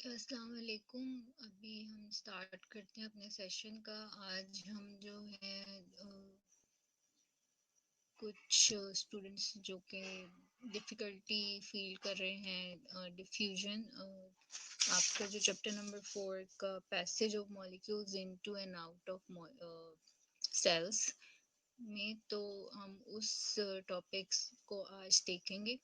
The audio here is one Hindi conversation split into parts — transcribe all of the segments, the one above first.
अस्सलाम वालेकुम। अभी हम स्टार्ट करते हैं अपने सेशन का। आज हम जो है कुछ स्टूडेंट्स जो कि डिफ़िकल्टी फील कर रहे हैं डिफ्यूजन, आपका जो चैप्टर नंबर 4 का passage of molecules into and out of cells में, तो हम उस टॉपिक्स को आज देखेंगे।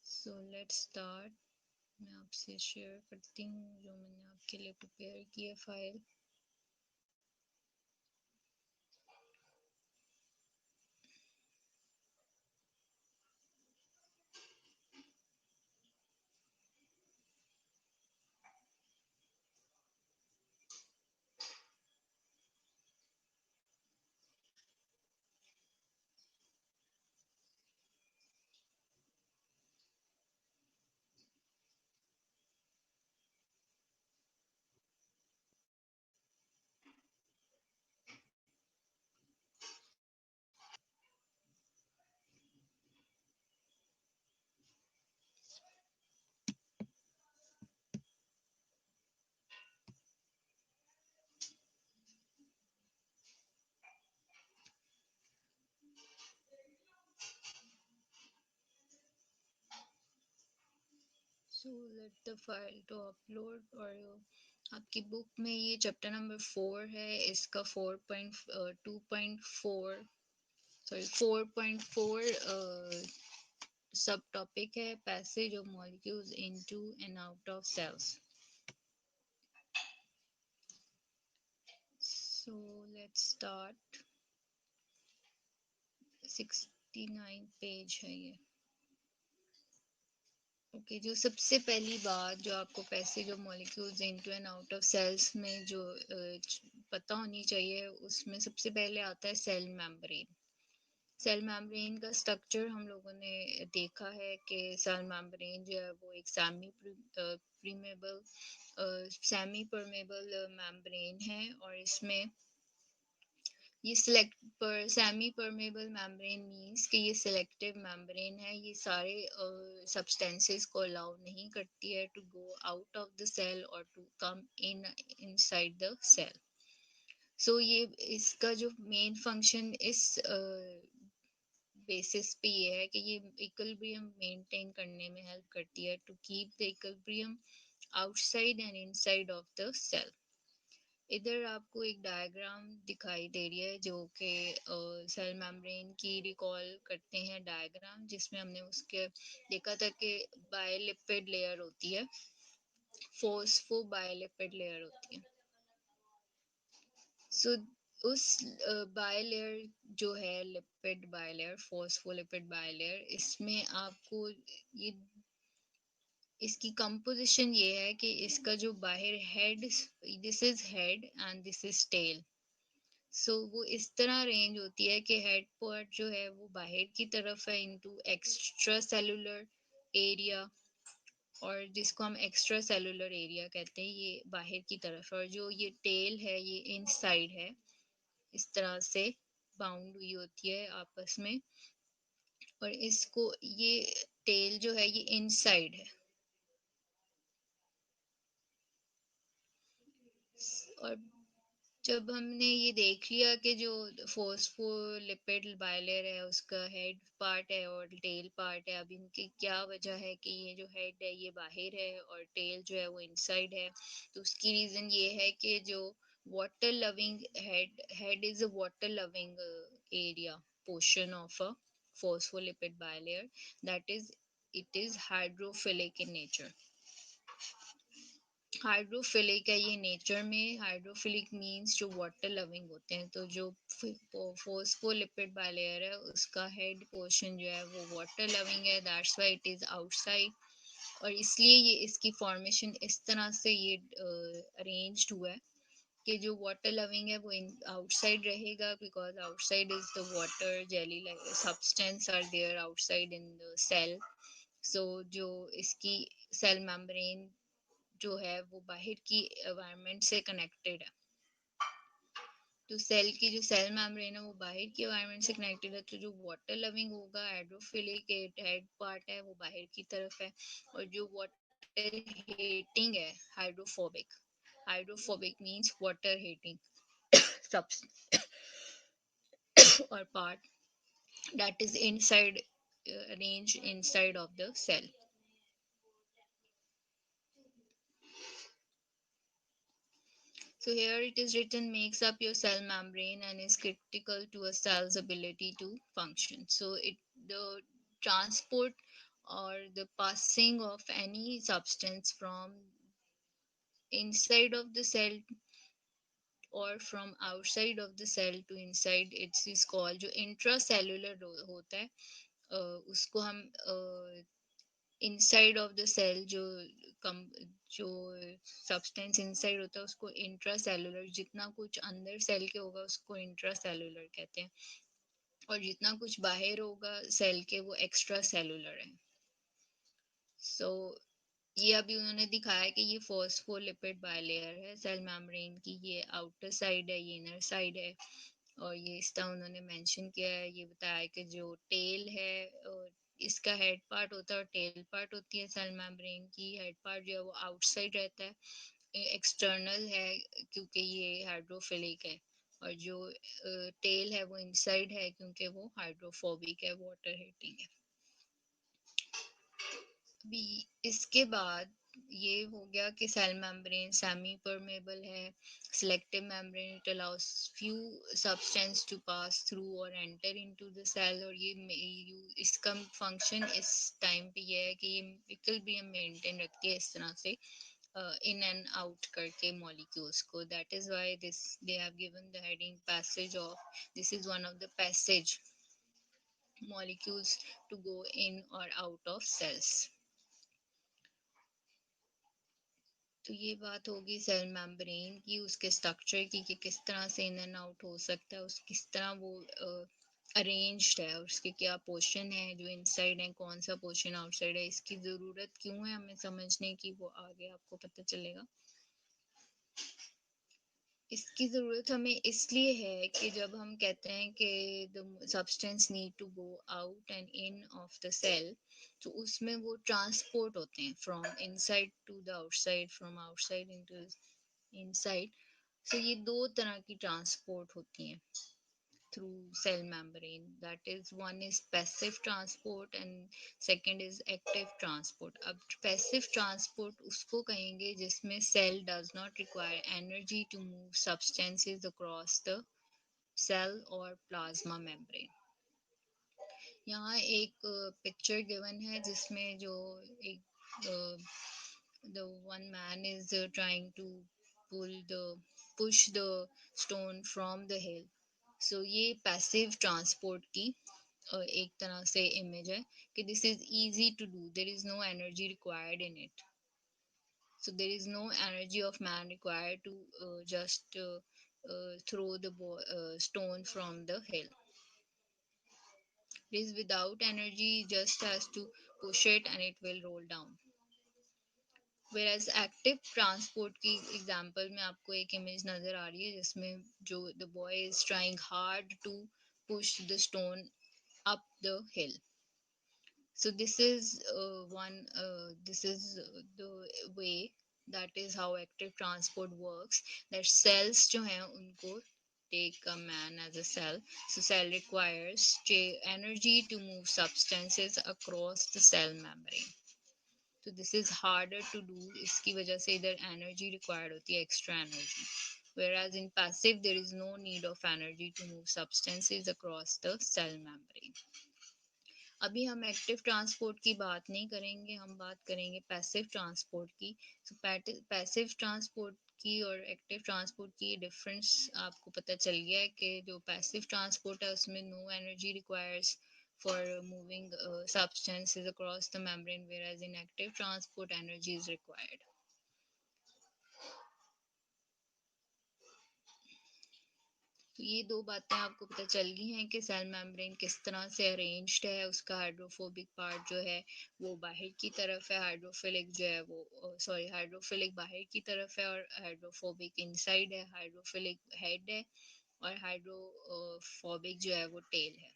So let's start. मैं आपसे शेयर करती हूँ जो मैंने आपके लिए प्रिपेयर की है file. So let the file to upload. और आपकी बुक में ये चैप्टर नंबर 4 है। इसका 4.2.4 सॉरी 4.4 सब टॉपिक है passage of molecules into and out of cells. So let's start. 69 page है ये। ओके, जो सबसे पहली बात जो आपको passage of molecules into and out of cells में जो पता होनी चाहिए, उसमें सबसे पहले आता है सेल मेम्ब्रेन। सेल मेम्ब्रेन का स्ट्रक्चर हम लोगों ने देखा है कि सेल मेम्ब्रेन जो है वो एक सेमी परमेबल मेम्ब्रेन है, और इसमें ये सेमी परमेबल मेम्ब्रेन मींस कि ये सिलेक्टिव मेम्ब्रेन है। ये सारे सब्सटेंसेस को अलाउ नहीं करती है to go out of the cell और to come in inside the cell. So ये इसका जो मेन फंक्शन इस बेसिस पे ये है कि ये इक्विलिब्रियम मेंटेन करने में हेल्प करती है, to keep the equilibrium outside and inside of the cell. इधर आपको एक डायग्राम दिखाई दे रही है जो कि सेल मेम्ब्रेन की रिकॉल करते हैं डायग्राम, जिसमें हमने उसके देखा था कि बायोलिपिड लेयर होती है, फोस्फोबायोलिपिड लेयर होती है। सो उस बायलेयर जो है लिपिड बायलेयर, फोस्फोलिपिड बायलेयर, इसमें आपको ये इसकी कंपोजिशन ये है कि इसका जो बाहर head, this is head and this is tail. So वो इस तरह रेंज होती है कि हेड पार्ट जो है वो बाहर की तरफ है इनटू एक्स्ट्रा सेलुलर एरिया, और जिसको हम एक्स्ट्रा सेलुलर एरिया कहते हैं, ये बाहर की तरफ। और जो ये टेल है ये इनसाइड है, इस तरह से बाउंड हुई होती है आपस में। और इसको ये टेल जो है ये इनसाइड है। और जब हमने ये देख लिया कि जो फोस्फोलिपिड बायलेयर है उसका हेड पार्ट है और टेल पार्ट है, अब इनकी क्या वजह है कि ये जो हेड है ये बाहर है और टेल जो है वो इनसाइड है, तो उसकी रीजन ये है कि जो water loving head is a water loving area portion of a phospholipid bilayer, that is it is hydrophilic in nature। Hydrophilic है ये नेचर में। हाइड्रोफिलिक मींस जो वाटर लविंग होते हैं। तो जो फोस्फोलिपिड बायलेयर है उसका हेड पोर्शन जो है वो वाटर लविंग है, that's why it is outside. और इसलिए ये इसकी फॉर्मेशन इस तरह से ये अरेंज्ड हुआ है कि जो वाटर लविंग है वो आउटसाइड रहेगा, because outside is the water jelly like substance are there outside in the cell. So जो इसकी सेल मेम्ब्रेन जो है वो बाहर की एनवायरनमेंट से कनेक्टेड है। तो सेल की जो सेल मेम्ब्रेन है वो बाहर की एनवायरनमेंट से कनेक्टेड है, तो जो वाटर लविंग होगा हाइड्रोफिलिक हेड पार्ट है वो बाहर की तरफ है, और जो वाटर हीटिंग है hydrophobic, hydrophobic means water heating subs or part that is inside arranged inside of the cell. So here it is written makes up your cell membrane and is critical to a cell's ability to function. So it the transport or the passing of any substance from inside of the cell or from outside of the cell to inside, it is called जो intracellular होता है, उसको हम इनसाइड ऑफ द सेल जो कम जो सब्सटेंस इनसाइड होता है उसको इंट्रा सेलुलर, जितना कुछ अंदर सेल के होगा उसको इंट्रा सेलुलर कहते हैं, और जितना कुछ बाहर होगा सेल के वो एक्स्ट्रा सेलुलर है। सो ये अभी उन्होंने दिखाया कि ये फॉस्फोलिपिड बायलेयर है सेल मेम्ब्रेन की, ये आउटर साइड है, ये इनर साइड है, और ये इसका उन्होंने मेंशन किया है, ये बताया कि जो टेल है और इसका हेड पार्ट होता है और टेल पार्ट होती है सेल मेम्ब्रेन की। हेड पार्ट जो है वो आउटसाइड रहता है, एक्सटर्नल है क्योंकि ये हाइड्रोफिलिक है, और जो टेल है वो इनसाइड है क्योंकि वो हाइड्रोफोबिक है, वाटर हीटिंग है। अभी इसके बाद ये हो गया कि सेल मेम्ब्रेन सेमी परमेबल है, selective membrane, it allows few substance to pass through और एंटर इनटू द सेल, और इसका फंक्शन इस टाइम पे ये है कि ये इक्विलिब्रियम मेंटेन रखती है इस तरह से इन एंड आउट करके मॉलिक्यूल्स को। That is why this they have given the heading passage of, this is one of the passage molecules to go in or out of cells. तो ये बात होगी सेल मेम्ब्रेन की, उसके स्ट्रक्चर की कि किस तरह से इन एंड आउट हो सकता है, उस किस तरह वो अरेंज्ड है, उसके क्या पोर्शन है जो इनसाइड है, कौन सा पोर्शन आउटसाइड है, इसकी ज़रूरत क्यों है हमें समझने की, वो आगे आपको पता चलेगा। इसकी ज़रूरत हमें इसलिए है कि जब हम कहते हैं कि the substance need to go out and in of the cell, तो उसमें वो ट्रांसपोर्ट होते हैं from inside to the outside, from outside into inside. So ये दो तरह की ट्रांसपोर्ट होती हैं through cell membrane, that is one is passive transport and second is active transport. अब पैसिव ट्रांसपोर्ट उसको कहेंगे जिसमें cell does not require energy to move substances across the cell और प्लाज्मा मेम्ब्रेन। यहाँ एक पिक्चर गिवन है जिसमें जो एक the one man is trying to push the stone from the hill. So ये पैसिव ट्रांसपोर्ट की एक तरह से इमेज है कि this is easy to do, there is no energy required in it, so there is no energy of man required to just throw the stone from the hill. It is without energy, just has to push it and it will roll down. Whereas active transport की एग्जांपल में आपको एक इमेज नजर आ रही है जिसमें जो the boy is trying hard to push the stone up the hill. So this is the way, that is how active transport works, that cells जो हैं उनको take a man as a cell, so cell requires energy to move substances across the cell membrane. तो this is harder to do, इसकी वजह से इधर एनर्जी रिक्वायर्ड होती है, extra energy. whereas in passive there is no need of energy to move substances across the cell membrane. अभी हम एक्टिव ट्रांसपोर्ट की बात नहीं करेंगे, हम बात करेंगे पैसिव ट्रांसपोर्ट की। so, पैसिव ट्रांसपोर्ट की और एक्टिव ट्रांसपोर्ट की डिफरेंस आपको पता चल गया है कि जो पैसिव ट्रांसपोर्ट है उसमें no energy requires for moving substances across the membrane, whereas in active transport energy is required. तो ये दो बातें आपको पता चल गई हैं कि सेल मेम्ब्रेन किस तरह से अरेंज्ड है, उसका हाइड्रोफोबिक पार्ट जो है वो बाहर की तरफ है, हाइड्रोफिलिक जो है वो हाइड्रोफिलिक बाहर की तरफ है और हाइड्रोफोबिक इनसाइड है, हाइड्रोफिलिक हेड है और हाइड्रोफोबिक जो है वो टेल है,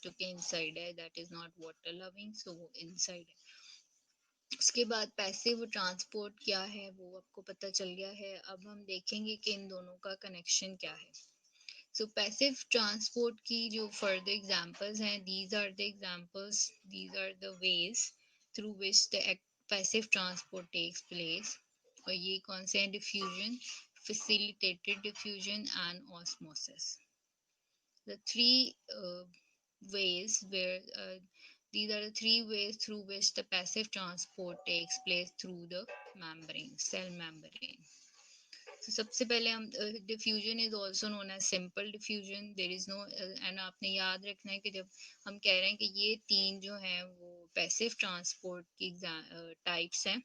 जो कि इनसाइड है, that is not water loving, so वो इनसाइड है। उसके बाद पैसिव ट्रांसपोर्ट क्या है वो आपको पता चल गया है। अब हम देखेंगे कि इन दोनों का कनेक्शन क्या है। सो पैसिव ट्रांसपोर्ट की जो फर्दर एग्जांपल्स हैं, these are the ways through which the passive transport takes place. और ये कौन से हैं? Diffusion, facilitated diffusion and osmosis. The three ways where these are the three ways through which the passive transport takes place through the membrane, cell membrane. So सबसे पहले हम diffusion is also known as simple diffusion. There is no and आपने याद रखना है कि जब हम कह रहे हैं कि ये तीन जो हैं वो passive transport की types हैं,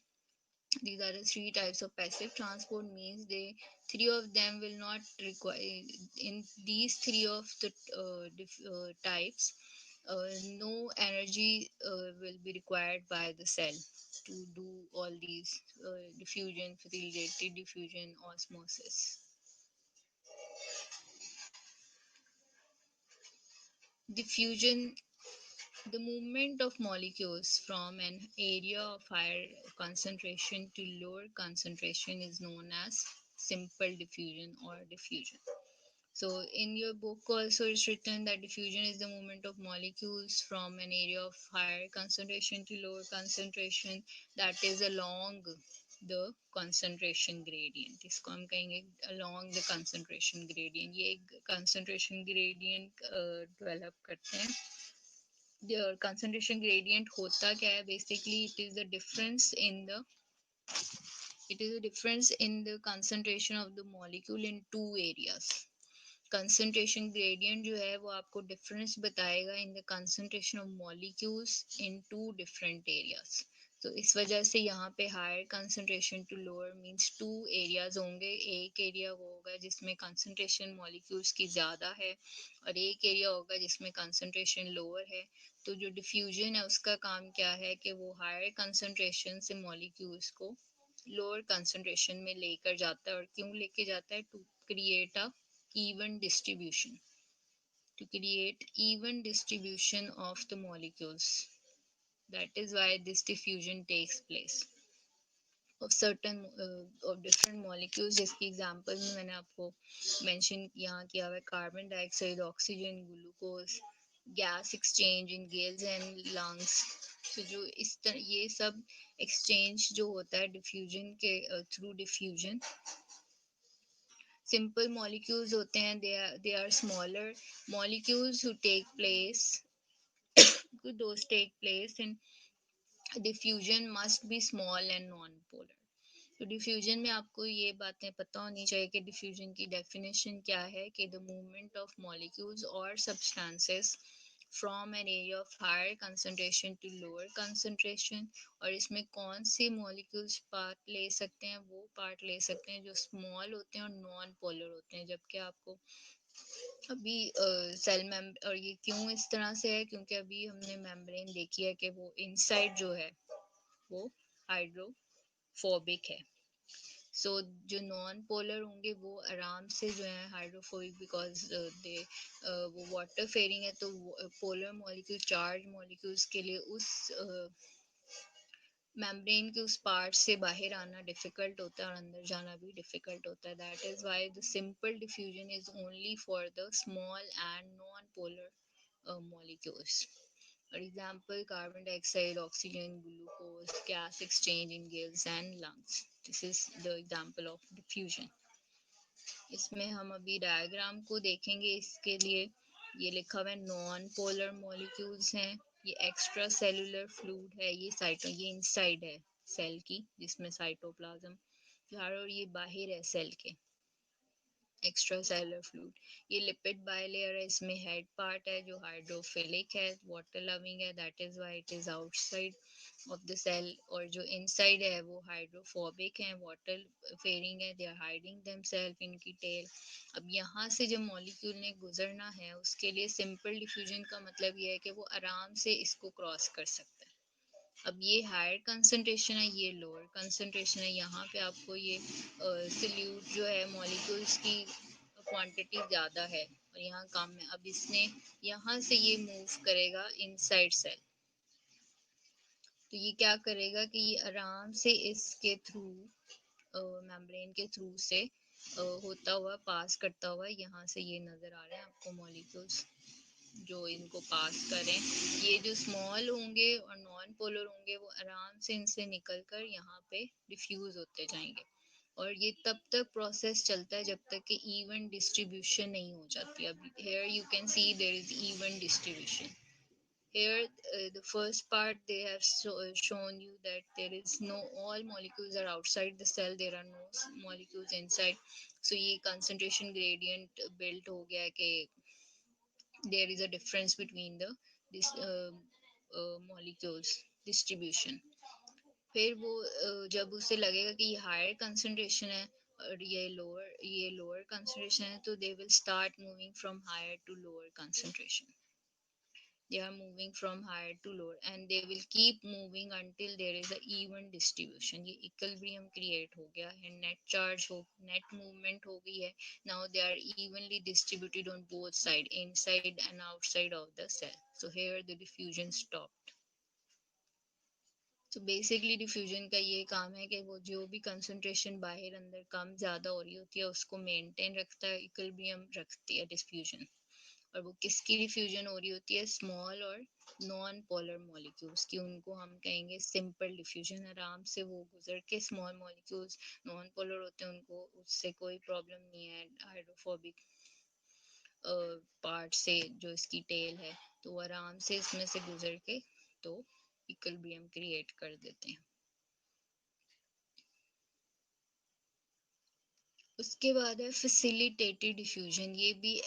these are the three types of passive transport, means they three of them will not require, in these three of the types, no energy will be required by the cell to do all these diffusion, facilitated diffusion, osmosis. Diffusion, the movement of molecules from an area of higher concentration to lower concentration is known as simple diffusion or diffusion. So, in your book also it's written that diffusion is the movement of molecules from an area of higher concentration to lower concentration, that is along the concentration gradient. इसको हम कहेंगे along the concentration gradient. ये एक concentration gradient develop करते हैं। The concentration gradient होता क्या है? Basically it is a difference in the concentration of the molecule in two areas. Concentration gradient जो है वो आपको डिफरेंस बताएगा in the concentration of molecules in two different areas. तो इस वजह से यहाँ पे higher concentration to lower means two areas होंगे। एक एरिया वो होगा जिसमें कंसंट्रेशन मॉलिक्यूल्स की ज़्यादा है और एक एरिया होगा जिसमें कंसंट्रेशन लोअर है। तो जो डिफ्यूजन है उसका काम क्या है कि वो हायर कंसंट्रेशन से मॉलिक्यूल्स को लोअर कंसंट्रेशन में लेकर जाता है। और क्यों लेके जाता है? To create a even distribution, to create even distribution of the molecules. That is why this diffusion takes place of certain of different molecules, जिसकी एग्जांपल में मैंने आपको मेंशन यहाँ किया हुआ है, carbon dioxide, oxygen, glucose, gas exchange in gills and lungs. तो जो इस तरह ये सब एक्सचेंज जो होता है डिफ्यूजन के थ्रू डिफ्यूजन, simple molecules होते हैं, they are smaller molecules who take place those take place in diffusion must be small and non-polar. तो डिफ्यूजन में आपको ये बातें पता होनी चाहिए कि डिफ्यूजन की डेफिनेशन क्या है कि द मूवमेंट ऑफ मॉलिक्यूल्स और substances from an area of higher concentration to lower concentration. और इसमें कौन से मॉलिक्यूल्स पार्ट ले सकते हैं? वो पार्ट ले सकते हैं जो स्मॉल होते हैं और नॉन पोलर होते हैं। जबकि आपको अभी सेल मेम्ब्रेन, और ये क्यों इस तरह से है? क्योंकि अभी हमने मेम्ब्रेन देखी है कि वो इनसाइड जो है वो हाइड्रोफोबिक है। सो जो नॉन पोलर होंगे वो आराम से जो है हाइड्रोफोबिक, बिकॉज दे वो वाटर फेयरिंग है, तो पोलर मॉलिक्यूल, चार्ज मॉलिक्यूल्स के लिए उस मेम्ब्रेन के उस पार्ट से बाहर आना डिफिकल्ट होता है और अंदर जाना भी डिफिकल्ट होता है। That is why the simple diffusion is only for the small and non polar molecules. For example, carbon dioxide, oxygen, glucose, gas exchange in gills and lungs. This is the example of diffusion. इसमें हम अभी डायग्राम को देखेंगे। इसके लिए ये लिखा हुआ है नॉन पोलर मॉलिक्यूल्स हैं, ये एक्स्ट्रा सेलुलर फ्लूइड है, ये इनसाइड है सेल की जिसमें साइटोप्लाज्म, और ये बाहर है सेल के एक्स्ट्रा सेलुलर फ्लूइड। ये लिपिड बायलेयर है, इसमें हेड पार्ट है जो हाइड्रोफिलिक है, वाटर लविंग है, that is why it is outside of the cell. और जो इनसाइड है वो हाइड्रोफोबिक है, वाटर फेयरिंग है, दे आर हाइडिंग देमसेल्फ इनकी टेल। अब यहाँ से जब मॉलिक्यूल ने गुजरना है उसके लिए सिंपल डिफ्यूजन का मतलब ये है कि वो आराम से इसको क्रॉस कर सकता है। अब ये हायर कंसंट्रेशन है, ये लोअर कंसंट्रेशन है। यहाँ पे आपको ये सल्यूट जो है मॉलिक्यूल्स की क्वांटिटी ज़्यादा है और यहाँ कम है। अब इसने यहाँ से ये मूव करेगा इनसाइड सेल, तो ये क्या करेगा कि ये आराम से इसके थ्रू, मेम्ब्रेन के थ्रू से होता हुआ पास करता हुआ, यहाँ से ये नज़र आ रहे हैं आपको मॉलिक्यूल्स जो इनको पास करें। ये जो स्मॉल होंगे और नॉन पोलर होंगे वो आराम से इनसे निकल कर यहाँ पे डिफ्यूज होते जाएंगे। और ये तब तक प्रोसेस चलता है जब तक कि इवन डिस्ट्रीब्यूशन नहीं हो जाती। अब here you can see there is even distribution. Here, the first part they have shown you that there is no, all molecules are outside the cell, there are no molecules inside. So ये concentration gradient built हो गया कि there is a difference between the this molecules distribution. फिर वो जब उसे लगेगा कि ये हायर कंसंट्रेशन है और ये लोअर कंसंट्रेशन है, तो they will start moving from higher to lower concentration. They are moving from higher to lower and they will keep moving until there is a even distribution. ये equilibrium create हो गया है, net movement हो गई है। Now they are evenly distributed on both side, inside and outside of the cell. So here the diffusion stopped. तो बेसिकली डिफ्यूजन का ये काम है कि वो जो भी कंसंट्रेशन बाहर अंदर कम ज़्यादा हो रही होती है उसको मेंटेन रखता है, इक्विलिब्रियम रखती है डिफ्यूजन। और वो किसकी डिफ्यूजन हो रही होती है? स्मॉल और नॉन पोलर मॉलिक्यूल्स की, उनको हम कहेंगे सिंपल डिफ्यूजन। आराम से वो गुजर के, स्मॉल मॉलिक्यूल्स नॉन पोलर होते हैं उनको उससे कोई प्रॉब्लम नहीं है, हाइड्रोफोबिक पार्ट से जो इसकी टेल है, तो वो आराम से इसमें से गुजर के तो इक्विलिब्रियम क्रिएट कर देते हैं। उसके बाद है फैसिलिटेटेड डिफ्यूजन। ये भी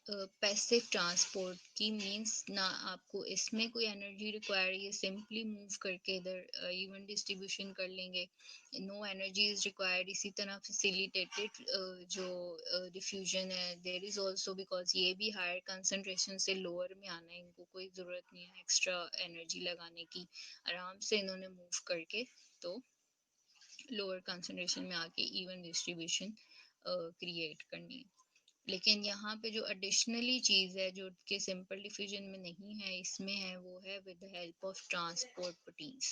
पैसिव ट्रांसपोर्ट की मींस ना, आपको इसमें कोई एनर्जी रिक्वायर, ये सिंपली मूव करके इधर इवन डिस्ट्रीब्यूशन कर लेंगे, नो एनर्जी इज रिक्वायर्ड। इसी तरह फैसिलिटेटेड जो डिफ्यूजन है, देयर इज आल्सो, बिकॉज ये भी हायर कंसंट्रेशन से लोअर में आना है, इनको कोई ज़रूरत नहीं है एक्स्ट्रा एनर्जी लगाने की, आराम से इन्होंने मूव करके तो लोअर कंसंट्रेशन में आके इवन डिस्ट्रीब्यूशन क्रिएट करनी है। लेकिन यहाँ पे जो एडिशनली चीज़ है जो कि सिंपल डिफ्यूजन में नहीं है, इसमें है, वो है with the help of transport proteins.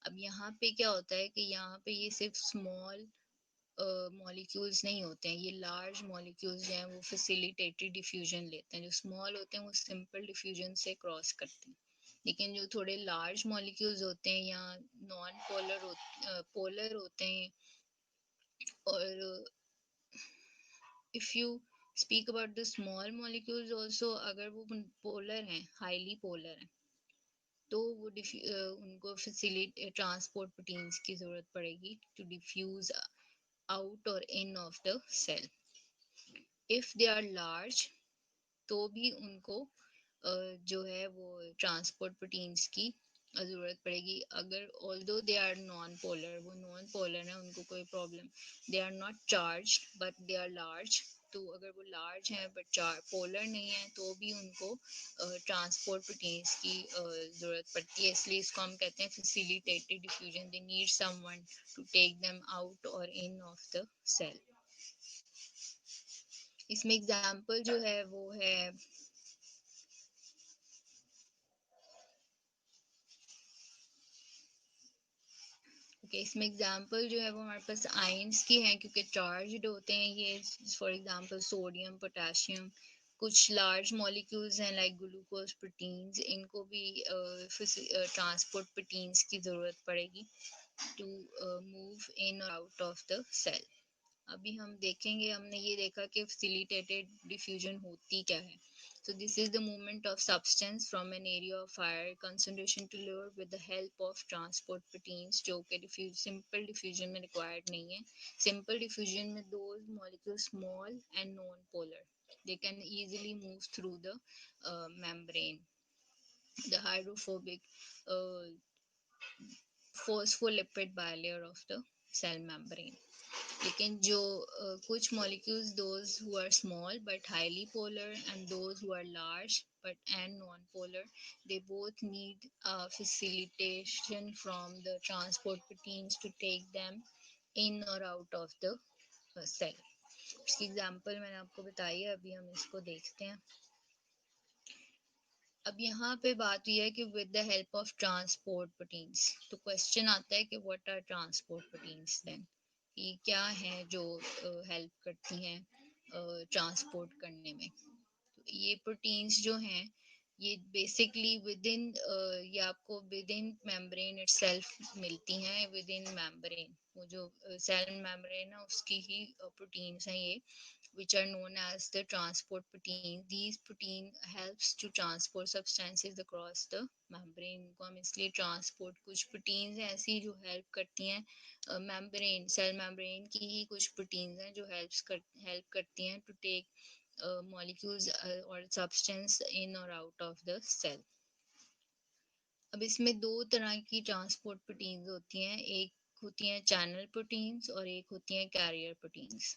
अब यहाँ पे क्या होता है कि यहाँ पे ये सिर्फ स्मॉल मॉलिक्यूल्स नहीं होते हैं, ये लार्ज मॉलिक्यूल्स जो हैं वो फैसिलिटेटेड डिफ्यूजन लेते हैं। जो स्मॉल होते हैं वो सिंपल डिफ्यूजन से क्रॉस करते हैं, लेकिन जो थोड़े लार्ज मॉलिक्यूल्स होते हैं या नॉन पोलर होते हैं, और if you speak about the small molecules also, अगर वो पोलर हैं, हाईली पोलर हैं, तो वो उनको फैसिलिटी ट्रांसपोर्ट प्रोटीन्स की जरूरत पड़ेगी टू डिफ्यूज आउट और in of the cell. If they are large तो भी उनको जो है वो ट्रांसपोर्ट प्रोटीन्स की ज़रूरत पड़ेगी। अगर although they are non polar, वो नॉन पोलर है, उनको कोई problem, they are not charge but they are large, तो अगर वो लार्ज हैं बट पोलर नहीं है तो भी उनको ट्रांसपोर्ट प्रोटीन्स की ज़रूरत पड़ती है। इसलिए इसको हम कहते हैं facilitated diffusion. They need someone to take them out और इन ऑफ द सेल। इसमें एग्जाम्पल जो है वो है, इसमें एग्जाम्पल जो है वो हमारे पास आयंस की हैं, क्योंकि चार्ज्ड होते हैं ये। फॉर एग्जांपल सोडियम, पोटेशियम, कुछ लार्ज मॉलिक्यूल्स हैं लाइक ग्लूकोज, प्रोटीन्स, इनको भी ट्रांसपोर्ट प्रोटीन्स की ज़रूरत पड़ेगी टू मूव इन और आउट ऑफ द सेल। अभी हम देखेंगे, हमने ये देखा कि फैसिलिटेटेड डिफ्यूजन होती क्या है। So this is the movement of substance from an area of higher concentration to lower with the help of transport proteins, जो कि simple diffusion में required नहीं है। Simple diffusion में those molecules small and non-polar, they can easily move through the membrane, the hydrophobic uh, phospholipid bilayer of the cell membrane. लेकिन जो कुछ molecules, those who are small but highly polar and those who are large but and non-polar, they both need facilitation from the transport proteins to take them in or out of the cell. इसकी एग्जांपल मैंने आपको बताई है, अभी हम इसको देखते हैं। अब यहाँ पे बात यह है कि with the help of transport proteins, तो क्वेश्चन आता है कि what are transport proteins then, ये क्या है जो हेल्प करती हैं ट्रांसपोर्ट करने में। तो ये प्रोटीन्स जो हैं ये बेसिकली विद इन, ये आपको विद इन मेम्ब्रेन इटसेल्फ मिलती हैं, विद इन मेम्ब्रेन, वो जो सेल मेम्ब्रेन है उसकी ही प्रोटीन्स हैं ये, which are known as the transport protein. These protein helps to transport substances across the membrane. को हम इसलिए transport, कुछ proteins हैं ऐसी जो help करती हैं membrane, cell membrane की ही कुछ proteins हैं जो help करती हैं to take molecules or substance in or out of the cell. अब इसमें दो तरह की ट्रांसपोर्ट प्रोटीन्स होती हैं, एक होती हैं चैनल प्रोटीन्स और एक होती हैं कैरियर प्रोटीन्स।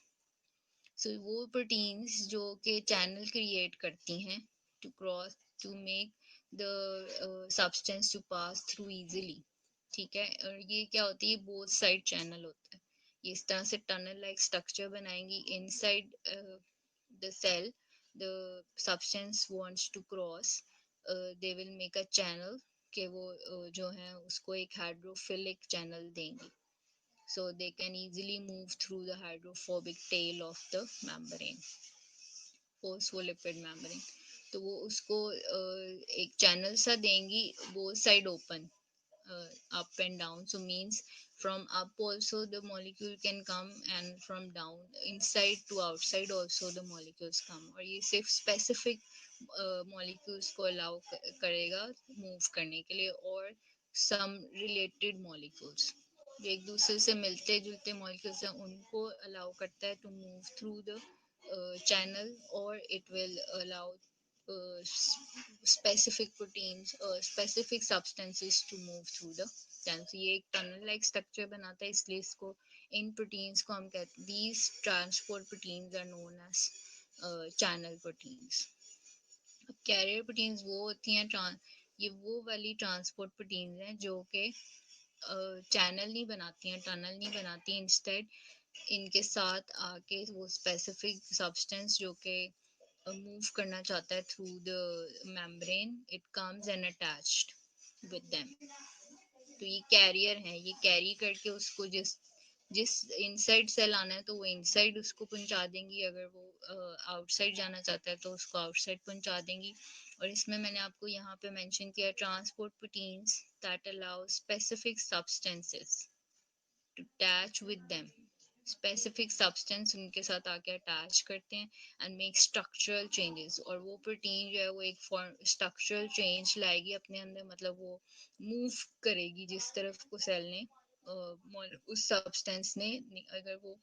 सो वो प्रोटीन्स जो कि चैनल क्रिएट करती हैं to cross, to make the substance to pass through easily, ठीक है। और ये क्या होती है, बोथ साइड चैनल होता है, ये इस तरह से टनल लाइक स्ट्रक्चर बनाएंगी inside the cell, the substance wants to cross, they will make a channel, कि वो जो है उसको एक हाइड्रोफिलिक चैनल देंगी, so they can easily move through the hydrophobic tail of the membrane, phospholipid membrane। तो वो उसको एक चैनल सा देंगी, both side open, up and down, so means from up also the molecule can come, and from down inside to outside also the molecules come, और ये सिर्फ specific molecules को allow करेगा move करने के लिए, और some related molecules जो एक दूसरे से मिलते जुलते मॉलिक्यूल्स हैं उनको अलाउ करता है to move through the channel, और it will allow specific proteins, specific substances to move through the channel। so ये एक टनल लाइक स्ट्रक्चर बनाता है, इसलिए इसको, इन प्रोटीन्स को हम कहते हैं, these transport proteins are known as channel proteins। अब कैरियर प्रोटीन्स वो होती हैं, ये वो वाली ट्रांसपोर्ट प्रोटीन्स हैं जो कि चैनल नहीं बनाती हैं, टनल नहीं बनाती, इंस्टेड इनके साथ आके वो स्पेसिफिक सब्सटेंस जो कि मूव करना चाहता है through the membrane, it comes and attached with them. तो ये कैरियर है, ये कैरी करके उसको जिस जिस इनसाइड सेल आना है तो वो इनसाइड उसको पहुंचा देंगी, अगर वो आउटसाइड जाना चाहता है तो उसको आउटसाइड पहुंचा देंगी। और इसमें मैंने आपको यहाँ पे मेंशन किया transport proteins that allow specific substances to attach with them, specific substance उनके साथ आके अटैच करते हैं एंड मेक स्ट्रक्चरल चेंजेस, और वो प्रोटीन जो है वो एक फॉर्म स्ट्रक्चरल चेंज लाएगी अपने अंदर, मतलब वो मूव करेगी जिस तरफ को सेल ने उस सब्सटेंस ने, अगर वो,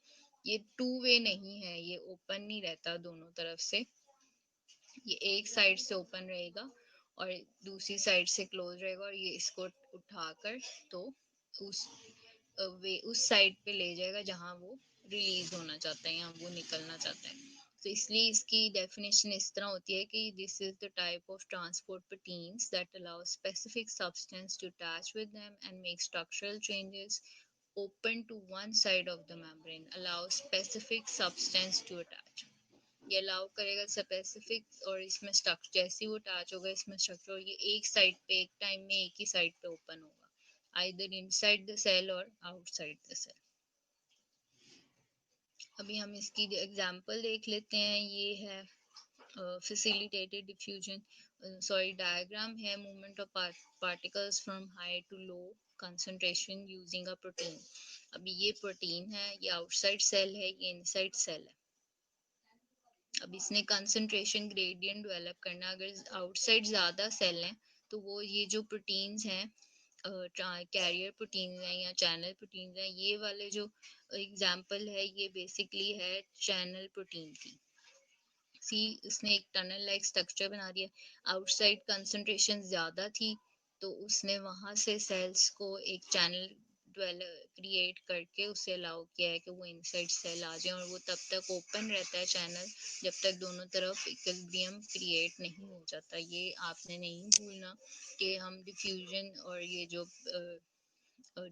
ये टू वे नहीं है, ये ओपन नहीं रहता दोनों तरफ से, ये एक साइड से ओपन रहेगा और दूसरी साइड से क्लोज रहेगा, और ये इसको उठाकर तो उस वे उस साइड पे ले जाएगा जहां वो रिलीज होना चाहता है या वो निकलना चाहता है। तो इसलिए इसकी डेफिनेशन इस तरह होती है कि this is the type of transport proteins that allow specific substance to attach with them and make structural changes open to one side of the membrane, allow specific substance to attach। ये अलाउ करेगा स्पेसिफिक, और इसमें स्ट्रक्चर जैसे ही वो अटैच होगा इसमें स्ट्रक्चर, ये एक साइड पे एक टाइम में एक ही साइड पे ओपन होगा, आइदर इनसाइड द सेल और आउटसाइड द सेल। अभी हम इसकी एग्जांपल देख लेते हैं, ये है facilitated diffusion, सॉरी डायग्राम है, movement of particles from high to low concentration using a protein. अभी ये प्रोटीन है, ये आउटसाइड सेल है, ये इनसाइड सेल है। अब इसने कंसंट्रेशन ग्रेडियंट डेवलप करना, अगर आउटसाइड ज्यादा सेल हैं तो वो ये जो प्रोटीन्स हैं कैरियर प्रोटीन्स हैं या चैनल प्रोटीन्स हैं, ये वाले जो एग्जांपल है ये बेसिकली है चैनल प्रोटीन की। सी उसने एक टनल लाइक स्ट्रक्चर बना दिया, आउटसाइड कंसंट्रेशन ज्यादा थी तो उसने वहां से सेल्स को एक चैनल क्रिएट करके उसे अलाउ किया है कि वो इनसाइड सेल आ जाए, और वो तब तक ओपन रहता है चैनल जब तक दोनों तरफ इक्विलिब्रियम क्रिएट नहीं हो जाता। ये आपने नहीं भूलना कि हम डिफ्यूजन और ये जो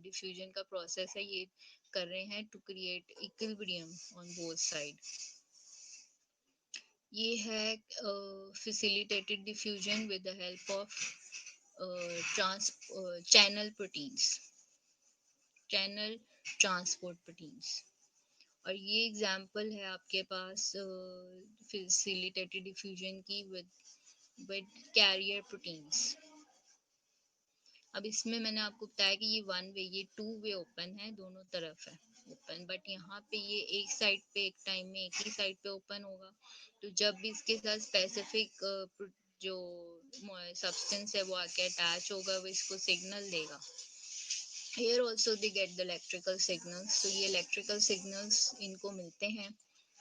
डिफ्यूजन का प्रोसेस है ये कर रहे हैं to create equilibrium on both side. ये है facilitated diffusion with the help of trans channel proteins, channel transport proteins। और ये एग्जांपल है आपके पास facilitated diffusion की with carrier proteins। अब इसमें मैंने आपको बताया कि ये वन वे, ये टू वे ओपन है, दोनों तरफ है ओपन, बट यहाँ पे ये एक साइड पे एक टाइम में एक ही साइड पे ओपन होगा। तो जब भी इसके साथ स्पेसिफिक जो सब्सटेंस है वो आके अटैच होगा, वो इसको सिग्नल देगा। Here also they get the electrical signals, तो ये electrical signals इनको मिलते हैं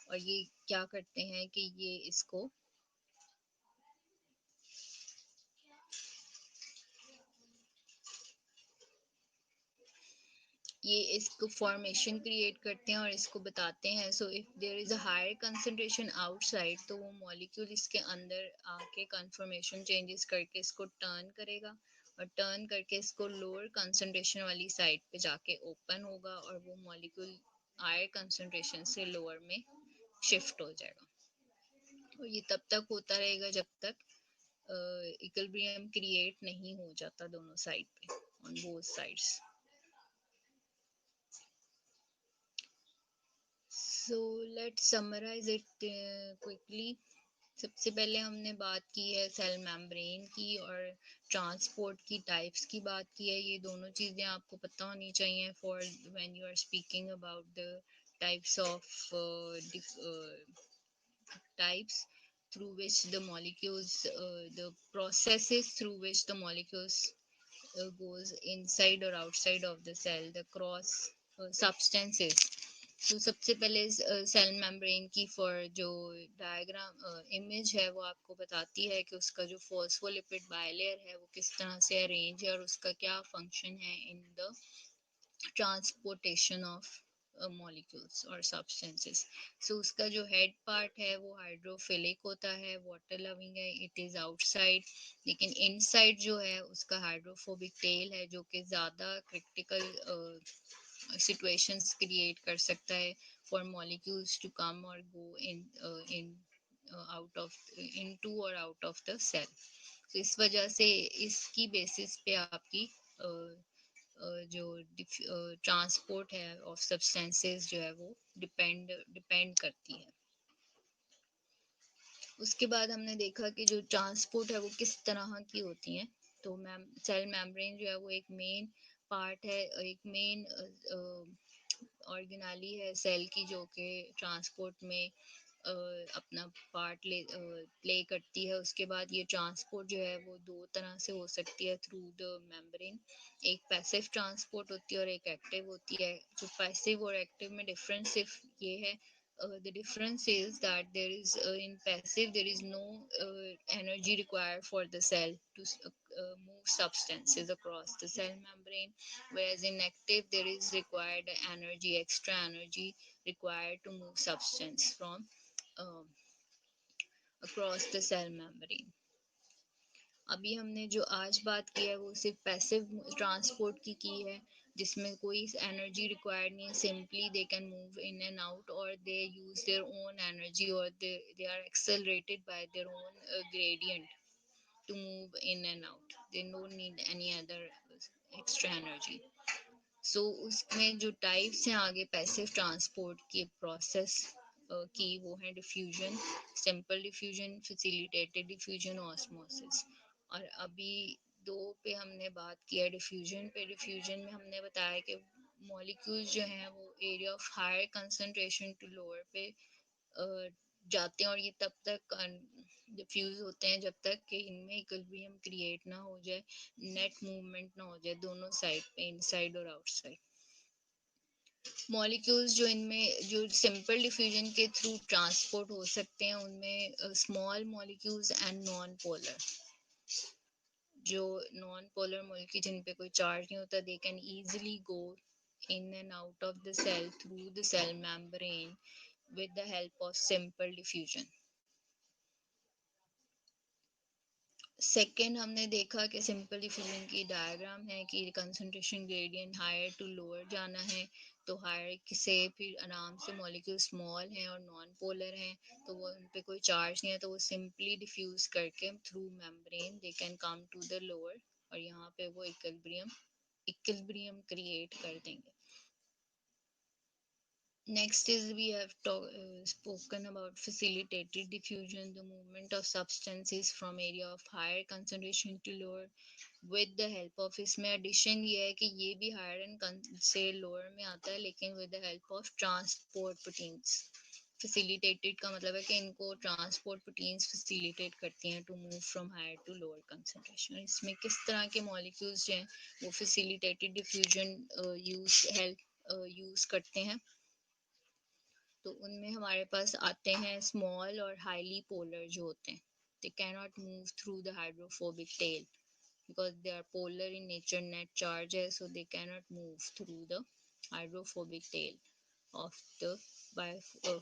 और ये क्या करते हैं कि ये इसको फॉर्मेशन क्रिएट करते हैं और इसको बताते हैं। So if there is a higher concentration outside, तो वो मॉलिक्यूल इसके अंदर आके कंफर्मेशन चेंजेस करके इसको टर्न करेगा और टर्न करके इसको लोअर कंसंट्रेशन वाली साइड पे जाके ओपन होगा और वो मॉलिक्यूल हायर कंसंट्रेशन से लोअर में शिफ्ट हो जाएगा। और ये तब तक होता रहेगा जब तक इक्विलिब्रियम क्रिएट नहीं हो जाता दोनों साइड पे, on both sides. So let's summarize it quickly. सबसे पहले हमने बात की है सेल मेम्ब्रेन की और ट्रांसपोर्ट की टाइप्स की बात की है। ये दोनों चीज़ें आपको पता होनी चाहिए for when you are speaking about the types of types through which the molecules, the processes through which the molecules goes inside or outside of the cell, the cross substances। तो सबसे पहले सेल मेम्ब्रेन की फॉर जो डायग्राम इमेज है वो आपको बताती है कि उसका जो फॉस्फोलिपिड बायलेयर है वो किस तरह से अरेंज है और उसका क्या फंक्शन है in the transportation of molecules और substances। so उसका जो हेड पार्ट है वो हाइड्रोफिलिक होता है, वाटर लविंग है, इट इज आउटसाइड। लेकिन इनसाइड जो है उसका हाइड्रोफोबिक टेल है जो कि ज़्यादा क्रिटिकल सिचुएशंस क्रिएट कर सकता है फॉर मॉलिक्यूल्स टू कम और गो इन आउट ऑफ इनटू और आउट ऑफ द सेल। तो इस वजह से इसकी बेसिस पे आपकी जो ट्रांसपोर्ट है ऑफ सब्सटेंसेस जो है वो डिपेंड करती है। उसके बाद हमने देखा कि जो ट्रांसपोर्ट है वो किस तरह की होती हैं। तो सेल मेम्ब्रेन जो है वो एक मेन पार्ट है, एक मेन ऑर्गेनाली है सेल की जो कि ट्रांसपोर्ट में अपना पार्ट प्ले करती है। उसके बाद ये ट्रांसपोर्ट जो है वो दो तरह से हो सकती है थ्रू द मेम्ब्रेन। एक पैसिव ट्रांसपोर्ट होती है और एक एक्टिव होती है। जो पैसिव और एक्टिव में डिफरेंस सिर्फ ये है, the difference is that there is in passive there is no energy required for the cell to move substances across the cell membrane, whereas in active there is required energy, extra energy required to move substance from uh, across the cell membrane। अभी हमने जो आज बात की है वो सिर्फ पैसिव ट्रांसपोर्ट की है, जिसमें कोई एनर्जी रिक्वायर्ड नहीं है, simply they can move in and out और they use their own energy और they are accelerated by their own gradient to move in and out, they don't need any other extra energy. So उसमें जो टाइप्स हैं आगे पैसिव ट्रांसपोर्ट की प्रोसेस की, वो है diffusion, simple diffusion, facilitated diffusion, osmosis. और अभी दो पे हमने बात की है डिफ्यूजन पे। डिफ्यूजन में हमने बताया कि मॉलिक्यूल्स जो हैं वो area of higher concentration to lower पे जाते हैं और ये तब तक डिफ्यूज होते हैं जब तक कि इनमें इक्विलिब्रियम क्रिएट ना हो जाए, नेट मूवमेंट ना हो जाए दोनों साइड पे, इनसाइड और आउटसाइड। मॉलिक्यूल्स जो इनमें जो सिंपल डिफ्यूजन के थ्रू ट्रांसपोर्ट हो सकते हैं उनमें small molecules and non polar. जो नॉन पोलर मॉलिक्यूल जिन पे कोई चार्ज नहीं होता, they can easily go in and out of the cell through the cell membrane with the help of simple diffusion। Second हमने देखा कि सिंपल डिफ्यूजन की डायग्राम है कि concentration gradient higher to lower जाना है, तो हायर से फिर आराम से मॉलिक्यूल स्मॉल हैं और नॉन पोलर हैं, तो वो उन पे कोई चार्ज नहीं है, तो वो सिंपली डिफ्यूज करके through membrane they can come to the lower, और यहाँ पे वो इक्विलिब्रियम क्रिएट कर देंगे. Next is we have spoken about facilitated diffusion, the movement of substances from area of higher concentration to lower with the help of. इसमें addition ये है कि ये भी higher and से lower में आता है, लेकिन with the help of transport proteins. Facilitated का मतलब है कि इनको transport proteins facilitate करती हैं to move from higher to lower concentration. इसमें किस तरह के molecules जो हैं वो facilitated diffusion use करते हैं, तो उनमें हमारे पास आते हैं स्मॉल और हाईली पोलर जो होते हैं. They can not move through the hydrophobic tail because they are polar in nature, net charge है, so they can not move through the hydrophobic tail of the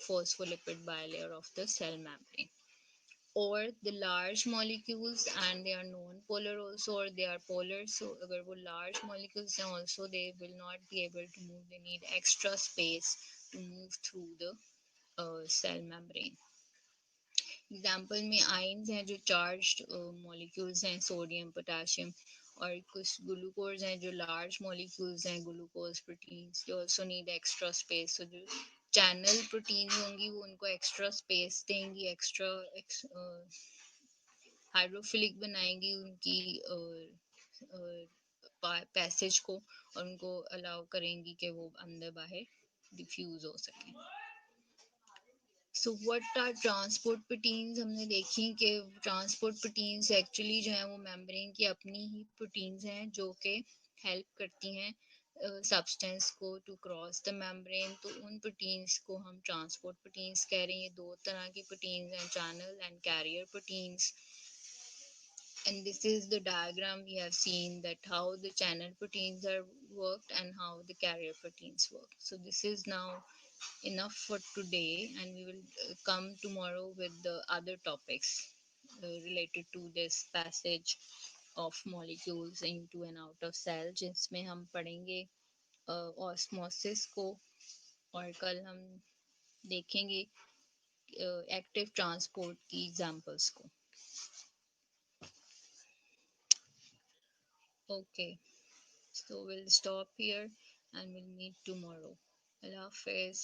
phospholipid bilayer of the cell membrane, or the large molecules and they are non-polar also, or they are polar, so agar wo large molecules हैं also they will not be able to move, they need extra space to move through the cell membrane. Example में आयंस हैं जो चार्ज मॉलिक्यूल्स हैं, सोडियम पोटेशियम, और कुछ ग्लूकोज हैं जो लार्ज मॉलिक्यूल्स हैं, ग्लूकोज प्रोटीन्स जो ऑल्सो नीड एक्स्ट्रा स्पेस. तो जो चैनल प्रोटीन होंगी वो उनको एक्स्ट्रा स्पेस देंगी, एक्स्ट्रा हाइड्रोफिलिक बनाएंगी उनकी पैसेज को, और उनको अलाउ करेंगी कि वो अंदर बाहर डिफ्यूज हो सके. So what are transport proteins, हमने देखी कि ट्रांसपोर्ट प्रोटीन्स एक्चुअली जो है वो मेम्ब्रेन की अपनी ही प्रोटीन्स हैं जो कि हेल्प करती हैं सब्सटेंस को टू क्रॉस द मेम्ब्रेन. तो उन प्रोटीन्स को हम ट्रांसपोर्ट प्रोटीन्स कह रहे हैं. ये दो तरह की प्रोटीन्स हैं, channel and carrier proteins. And this is the diagram we have seen that how the channel proteins are worked and how the carrier proteins work. So this is now enough for today, and we will come tomorrow with the other topics related to this passage of molecules into and out of cell, जिसमें हम पढ़ेंगे ऑस्मोसिस को, और कल हम देखेंगे एक्टिव ट्रांसपोर्ट की एग्जांपल्स को. Okay, so we'll stop here and we'll meet tomorrow. Allah Hafiz.